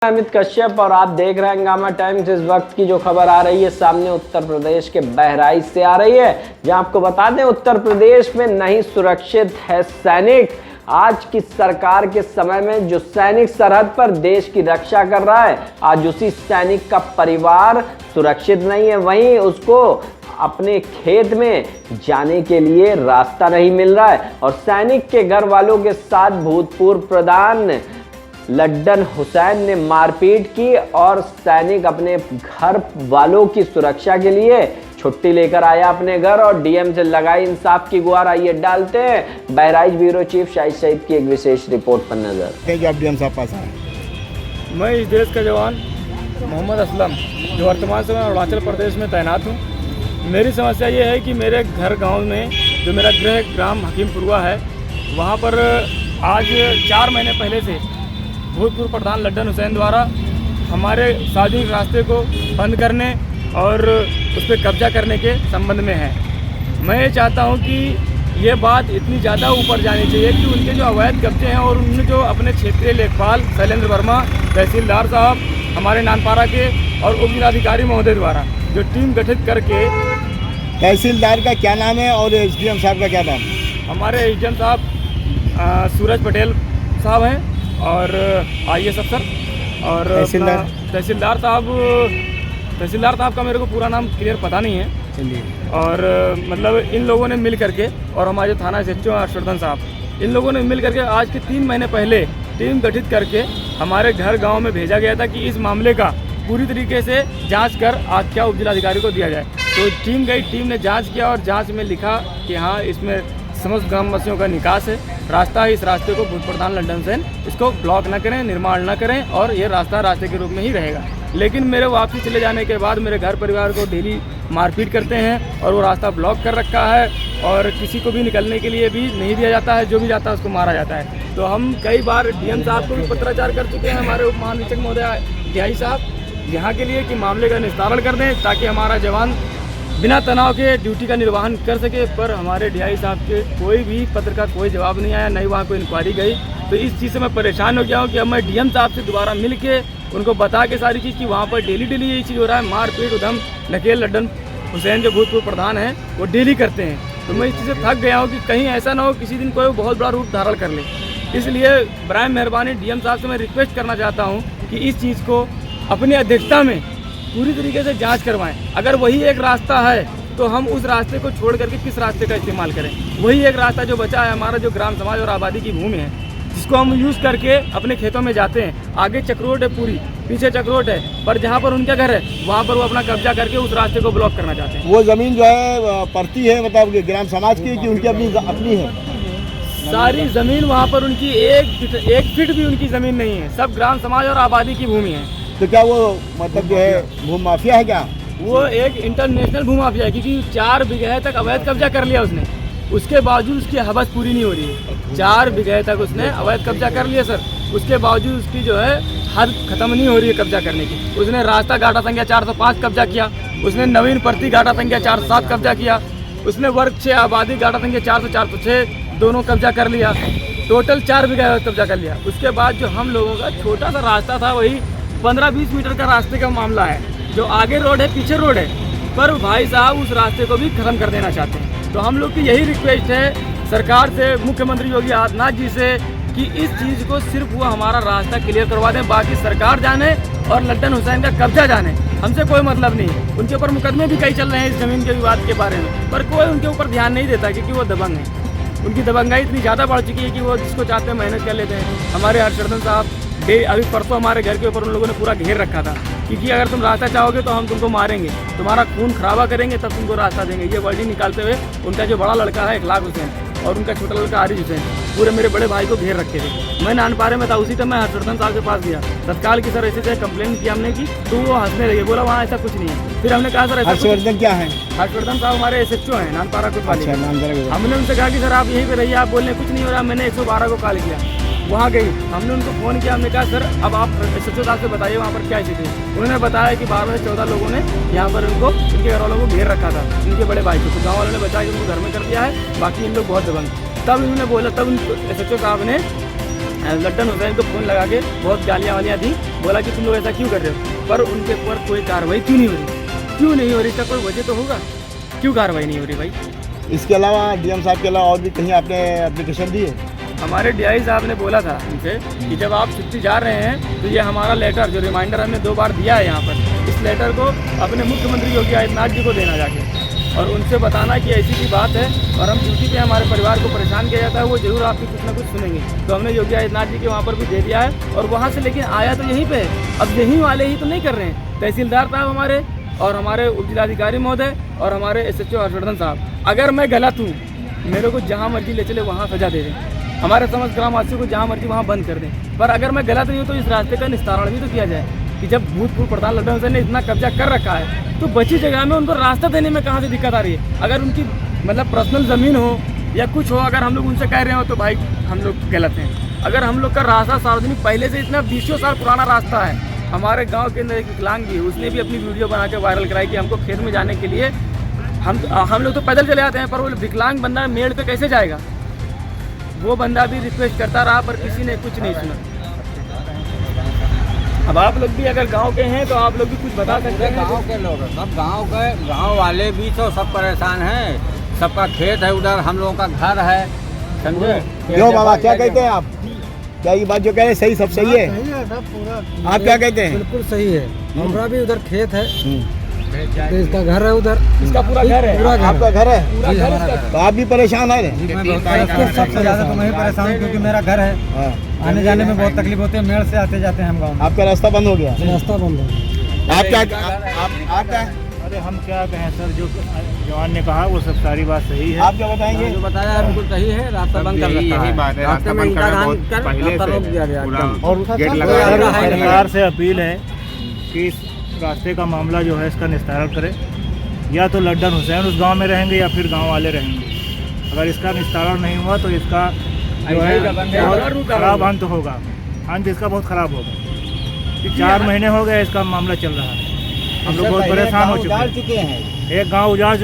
अमित कश्यप और आप देख रहे हैं हंगामा टाइम्स। इस वक्त की जो खबर आ रही है सामने उत्तर प्रदेश के बहराइच से आ रही है, जहां आपको बता दें उत्तर प्रदेश में नहीं सुरक्षित है सैनिक। आज की सरकार के समय में जो सैनिक सरहद पर देश की रक्षा कर रहा है, आज उसी सैनिक का परिवार सुरक्षित नहीं है। वहीं उसको अपने खेत में जाने के लिए रास्ता नहीं मिल रहा है और सैनिक के घर वालों के साथ भूतपूर्व प्रधान लड्डन हुसैन ने मारपीट की और सैनिक अपने घर वालों की सुरक्षा के लिए छुट्टी लेकर आया अपने घर और डीएम से लगाई इंसाफ की गुहार। आइए डालते हैं बहराइच ब्यूरो चीफ शाहिद सईद की एक विशेष रिपोर्ट पर नजर। आप डीएम साहब पास आए। मैं इस देश का जवान मोहम्मद असलम जो वर्तमान समय अरुणाचल प्रदेश में तैनात हूँ। मेरी समस्या ये है कि मेरे घर गांव में जो मेरा गृह ग्राम हकीमपुरवा है, वहाँ पर आज 4 महीने पहले से भूतपूर्व प्रधान लड्डन हुसैन द्वारा हमारे सार्वजनिक रास्ते को बंद करने और उस पर कब्जा करने के संबंध में है। मैं ये चाहता हूँ कि ये बात इतनी ज़्यादा ऊपर जानी चाहिए कि उनके जो अवैध कब्जे हैं और उन्होंने जो अपने क्षेत्रीय लेखपाल शैलेंद्र वर्मा, तहसीलदार साहब, हमारे नानपारा के और उप जिलाधिकारी महोदय द्वारा जो टीम गठित करके। तहसीलदार का क्या नाम है और एसडीएम साहब का क्या नाम है? हमारे एसडीएम साहब सूरज पटेल साहब हैं और आइए सब सर। और तहसीलदार साहब का मेरे को पूरा नाम क्लियर पता नहीं है। चलिए। और मतलब इन लोगों ने मिल करके और हमारे थाना एसएचओ हर्षवर्धन साहब, इन लोगों ने मिल करके आज के 3 महीने पहले टीम गठित करके हमारे घर गांव में भेजा गया था कि इस मामले का पूरी तरीके से जांच कर आख्या उप जिलाधिकारी को दिया जाए। तो टीम गई, टीम ने जाँच किया और जाँच में लिखा कि हाँ, इसमें समस्त ग्रामवासियों का निकास है, रास्ता है। इस रास्ते को भूतपूर्व प्रधान लड्डन हुसैन इसको ब्लॉक न करें, निर्माण न करें और ये रास्ता रास्ते के रूप में ही रहेगा। लेकिन मेरे वापसी चले जाने के बाद मेरे घर परिवार को डेली मारपीट करते हैं और वो रास्ता ब्लॉक कर रखा है और किसी को भी निकलने के लिए भी नहीं दिया जाता है। जो भी जाता है उसको मारा जाता है। तो हम कई बार डीएम साहब को भी पत्राचार कर चुके हैं, हमारे उप महानिरीक्षक महोदय ढियाई साहब, यहाँ के लिए कि मामले का निस्तारण कर दें ताकि हमारा जवान बिना तनाव के ड्यूटी का निर्वहन कर सके। पर हमारे ढियाई साहब के कोई भी पत्र का कोई जवाब नहीं आया, नहीं वहाँ कोई इंक्वायरी गई। तो इस चीज़ से मैं परेशान हो गया हूँ कि अब मैं डीएम साहब से दोबारा मिल के उनको बता के सारी चीज़ कि वहाँ पर डेली यही चीज़ हो रहा है, मारपीट उधम नकेल लड्डन हुसैन जो भूतपूर्व प्रधान हैं वो डेली करते हैं। तो मैं इस चीज़ से थक गया हूँ कि कहीं ऐसा ना हो किसी दिन कोई बहुत बड़ा रूप धारण कर ले। इसलिए बराए मेहरबानी डीएम साहब से मैं रिक्वेस्ट करना चाहता हूँ कि इस चीज़ को अपनी अध्यक्षता में पूरी तरीके से जांच करवाएं। अगर वही एक रास्ता है तो हम उस रास्ते को छोड़ करके किस रास्ते का इस्तेमाल करें? वही एक रास्ता जो बचा है हमारा, जो ग्राम समाज और आबादी की भूमि है, जिसको हम यूज़ करके अपने खेतों में जाते हैं। आगे चक्रोट है, पूरी पीछे चक्रोट है, पर जहाँ पर उनका घर है वहाँ पर वो अपना कब्जा करके उस रास्ते को ब्लॉक करना चाहते हैं। वो ज़मीन जो है पड़ती है मतलब ग्राम समाज की कि उनकी अपनी है? सारी ज़मीन वहाँ पर उनकी एक फीट भी उनकी ज़मीन नहीं है, सब ग्राम समाज और आबादी की भूमि है। तो क्या वो मतलब जो है भूमि माफिया है क्या? वो एक इंटरनेशनल भूमि माफिया है, क्योंकि 4 बीघे तक अवैध कब्जा कर लिया उसने। उसके बावजूद उसकी हवस पूरी नहीं हो रही है। 4 बीघे तक उसने अवैध कब्जा कर लिया सर। उसके बावजूद उसकी जो है हद खत्म नहीं हो रही है कब्जा करने की। उसने रास्ता घाटा संख्या 405 कब्जा किया, उसने नवीन प्रति घाटा संख्या 407 कब्जा किया, उसने वर्ग 6 आबादी घाटा संख्या 400-406 दोनों कब्जा कर लिया। टोटल 4 बीघा कब्जा कर लिया। उसके बाद जो हम लोगों का छोटा सा रास्ता था, वही 15-20 मीटर का रास्ते का मामला है, जो आगे रोड है पीछे रोड है, पर भाई साहब उस रास्ते को भी खत्म कर देना चाहते हैं। तो हम लोग की यही रिक्वेस्ट है सरकार से, मुख्यमंत्री योगी आदित्यनाथ जी से, कि इस चीज़ को सिर्फ वो हमारा रास्ता क्लियर करवा दें। बाकी सरकार जाने और लड्डन हुसैन का कब्जा जाने, हमसे कोई मतलब नहीं है। उनके ऊपर मुकदमे भी कई चल रहे हैं इस ज़मीन के विवाद के बारे में, पर कोई उनके ऊपर ध्यान नहीं देता क्योंकि वो दबंग है। उनकी दबंगाई इतनी ज़्यादा बढ़ चुकी है कि वो जिसको चाहते हैं मेहनत कर लेते हैं। हमारे हर्षवर्धन साहब अभी परसों हमारे घर के ऊपर उन लोगों ने पूरा घेर रखा था, क्योंकि अगर तुम रास्ता चाहोगे तो हम तुमको मारेंगे, तुम्हारा खून खराबा करेंगे, तब तुमको रास्ता देंगे। ये वर्डिंग निकालते हुए उनका जो बड़ा लड़का है इखलाक हुसैन और उनका छोटा लड़का आरिज हुसैन पूरे मेरे बड़े भाई को घेर रखे थे। मैं नानपारे में था, उसी टाइम मैं हर्षवर्धन साहब के पास गया तत्काल की सर ऐसे कंप्लेन की हमने की, तो वो हंसने लगे, बोला वहाँ ऐसा कुछ नहीं है। फिर हमने कहा सर हर्षवर्धन क्या है? हर्षवर्धन साहब हमारे एसएचओ हैं नानपारा को। हमने उनसे कहा कि सर आप यहीं पे रहिए, आप बोलने कुछ नहीं हो रहा। मैंने 112 को कॉल किया, वहाँ गई, हमने उनको फ़ोन किया, हमने कहा सर अब आप एसएचओ साहब से बताइए वहाँ पर क्या स्थिति है। उन्होंने बताया कि 12 से 14 लोगों ने यहाँ पर उनको, इनके घर वालों को घेर रखा था, इनके बड़े भाई को। तो गाँव वालों ने बताया कि उनको घर में कर दिया है, बाकी इन लोग बहुत दबंग। तब इन्होंने बोला, तब एसएचओ साहब ने लड्डन हुसैन को फ़ोन लगा के बहुत गालियाँ वालियाँ दी बोला कि तुम लोग ऐसा क्यों कर रहे हो, पर उनके ऊपर कोई कार्रवाई क्यों नहीं हो रही, क्यों नहीं हो रही, इसका कोई वजह तो होगा, क्यों कार्रवाई नहीं हो रही भाई। इसके अलावा डीएम साहब के अलावा और भी कहीं आपने एप्लीकेशन दी है? हमारे डीआई साहब ने बोला था उनसे कि जब आप छुट्टी जा रहे हैं तो ये हमारा लेटर जो रिमाइंडर हमने 2 बार दिया है यहाँ पर, इस लेटर को अपने मुख्यमंत्री योगी आदित्यनाथ जी को देना जाके, और उनसे बताना कि ऐसी की बात है और हम ड्यूटी पे हमारे परिवार को परेशान किया जाता है, वो जरूर आपकी कुछ ना कुछ सुनेंगे। तो हमने योगी आदित्यनाथ जी के वहाँ पर भी दे दिया है और वहाँ से लेकिन आया तो यहीं पे है। अब यहीं वाले ही तो नहीं कर रहे हैं, तहसीलदार साहब हमारे और हमारे उप जिलाधिकारी महोदय और हमारे SHO हर्षवर्धन साहब। अगर मैं गलत हूँ, मेरे को जहाँ मर्जी ले चले वहाँ सजा दे दें, हमारे समस्त ग्रामवासियों को जहाँ मर्जी वहाँ बंद कर दें, पर अगर मैं गलत नहीं हूँ तो इस रास्ते का निस्तारण भी तो किया जाए कि जब भूतपूर्व प्रधान लड्डू हुसैन ने इतना कब्जा कर रखा है तो बची जगह में उनको रास्ता देने में कहाँ से दिक्कत आ रही है। अगर उनकी मतलब पर्सनल ज़मीन हो या कुछ हो, अगर हम लोग उनसे कह रहे हो तो भाई हम लोग गलत हैं। अगर हम लोग का रास्ता सार्वजनिक पहले से इतना 20 साल पुराना रास्ता है, हमारे गाँव के अंदर एक विकलांग भी है, उसने भी अपनी वीडियो बना के वायरल कराई कि हमको खेत में जाने के लिए हम लोग तो पैदल चले आते हैं, पर वो विकलांग बंदा मेड़ पे कैसे जाएगा। वो बंदा भी रिक्वेस्ट करता रहा पर किसी ने कुछ नहीं सुना। अब आप लोग भी अगर गांव के हैं तो आप लोग भी कुछ बता सकते हैं। गांव के लोग सब गांव वाले भी तो सब परेशान हैं, सबका खेत है उधर, हम लोगों का घर है, समझे। क्यों बाबा क्या कहते हैं आप? क्या ये बात जो कह रहे हैं सही, सब सही है? आप क्या कहते हैं? बिल्कुल सही है, हमारा भी उधर खेत है, तो इसका घर है उधर, इसका पूरा घर है, पूरा घर आपका घर है? पूरा घर इसका है। तो आप भी परेशान है? सबसे ज्यादा तो मैं ही परेशान हूँ क्योंकि मेरा घर है, हाँ। आने जाने में बहुत तकलीफ होती है, मेड़ से आते जाते हैं हम गाँव में, आपका रास्ता बंद हो गया? रास्ता बंद है। आप क्या अरे हम क्या कहें सर, जो जवान ने कहा वो सब सारी बात सही है। आप क्या बताएंगे? जो बताया है बिल्कुल सही है, रास्ता बंद कर रखा है, रास्ते में ईंटा दान कर रास्ता रोक दिया गया एकदम। और सरकार से अपील है कि इस रास्ते का मामला जो है इसका निस्तारण करे, या तो लड्डन हुसैन उस गांव में रहेंगे या फिर गांव वाले रहेंगे। अगर इसका निस्तारण नहीं हुआ तो इसका जो है बहुत खराब अंत होगा, अंत इसका बहुत खराब होगा। 4 महीने हो गए इसका मामला चल रहा है, हम लोग बहुत परेशान हो चुके हैं। एक गाँव उजाड़